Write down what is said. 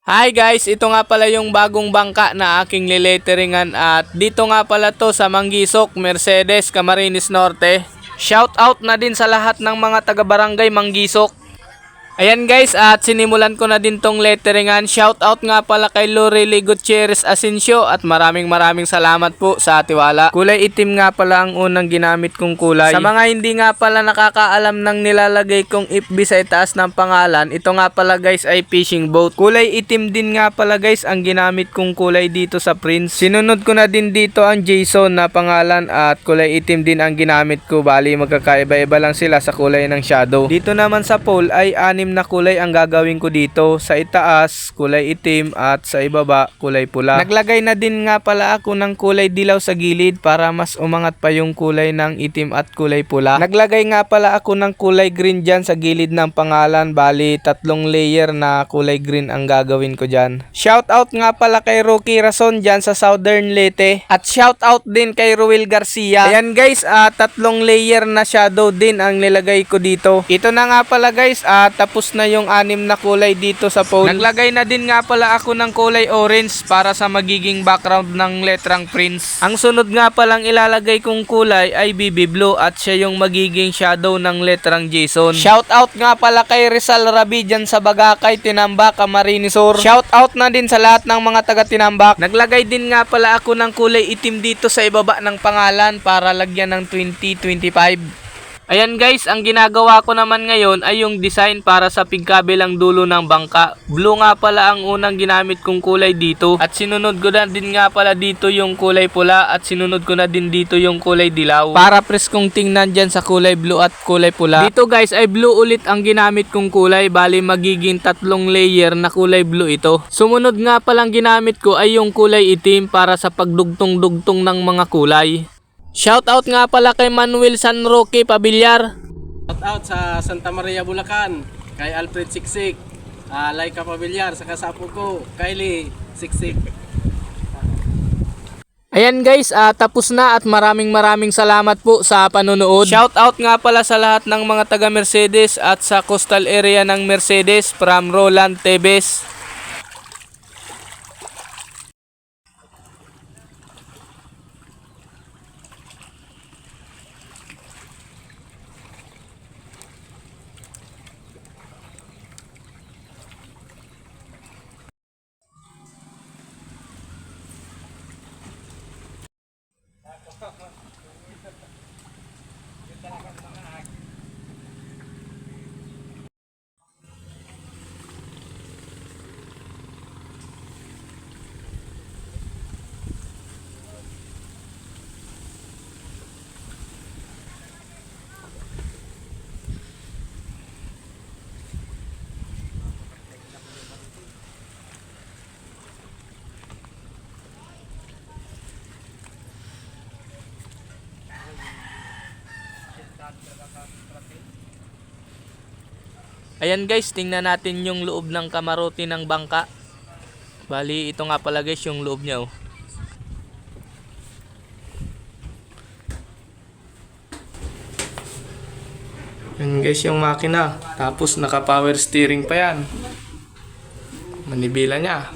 Hi guys, ito nga pala yung bagong bangka na aking lileteringan at dito nga pala to sa Manggisok, Mercedes, Camarines Norte. Shout out na din sa lahat ng mga taga-barangay Manggisok. Ayan guys, at sinimulan ko na din tong letteringan. Shout out nga pala kay Lorely Gutierrez Asensio at maraming salamat po sa tiwala. Kulay itim nga pala ang unang ginamit kong kulay. Sa mga hindi nga pala nakakaalam ng nilalagay kong FB sa itaas ng pangalan, ito nga pala guys ay fishing boat. Kulay itim din nga pala guys ang ginamit kong kulay dito sa Prince. Sinunod ko na din dito ang Jason na pangalan at kulay itim din ang ginamit ko. Bali magkakaiba-iba lang sila sa kulay ng shadow. Dito naman sa pole ay anim na kulay ang gagawin ko dito. Sa itaas, kulay itim at sa ibaba, kulay pula. Naglagay na din nga pala ako ng kulay dilaw sa gilid para mas umangat pa yung kulay ng itim at kulay pula. Naglagay nga pala ako ng kulay green dyan sa gilid ng pangalan. Bali, 3 layer na kulay green ang gagawin ko dyan. Shout out nga pala kay Rocky Rason dyan sa Southern Leyte. At shout out din kay Ruel Garcia. Ayan guys, 3 layer na shadow din ang nilagay ko dito. Ito na nga pala guys, tapos na yung 6 na kulay dito sa pole. Naglagay na din nga pala ako ng kulay orange para sa magiging background ng letrang Prince. Ang sunod nga palang ilalagay kong kulay ay BB blue at siya yung magiging shadow ng letrang Jason. Shout out nga pala kay Rizal Rabi dyan sa Bagakay, Tinambak, Camarines Sur. Shout out na din sa lahat ng mga taga Tinambak. Naglagay din nga pala ako ng kulay itim dito sa ibaba ng pangalan para lagyan ng 2025. Ayan guys, ang ginagawa ko naman ngayon ay yung design para sa pigkabilang dulo ng bangka. Blue nga pala ang unang ginamit kong kulay dito. At sinunod ko na din nga pala dito yung kulay pula at sinunod ko na din dito yung kulay dilaw. Para preskong tingnan dyan sa kulay blue at kulay pula. Dito guys ay blue ulit ang ginamit kong kulay. Bali magiging 3 layer na kulay blue ito. Sumunod nga palang ginamit ko ay yung kulay itim para sa pagdugtong-dugtong ng mga kulay. Shoutout nga pala kay Manuel San Roque Pabilyar. Shoutout sa Santa Maria, Bulacan, kay Alfred Siksik, Laika Pabilyar, sa kasapo ko, Kylie Siksik. Ayan guys, tapos na at maraming salamat po sa panonood. Shoutout nga pala sa lahat ng mga taga Mercedes at sa coastal area ng Mercedes from Roland Tebes. Ayan guys, tingnan natin yung loob ng kamarote ng bangka. Bali, ito nga pala guys yung loob niya. Yan guys yung makina. Tapos naka power steering pa yan. Manibela niya.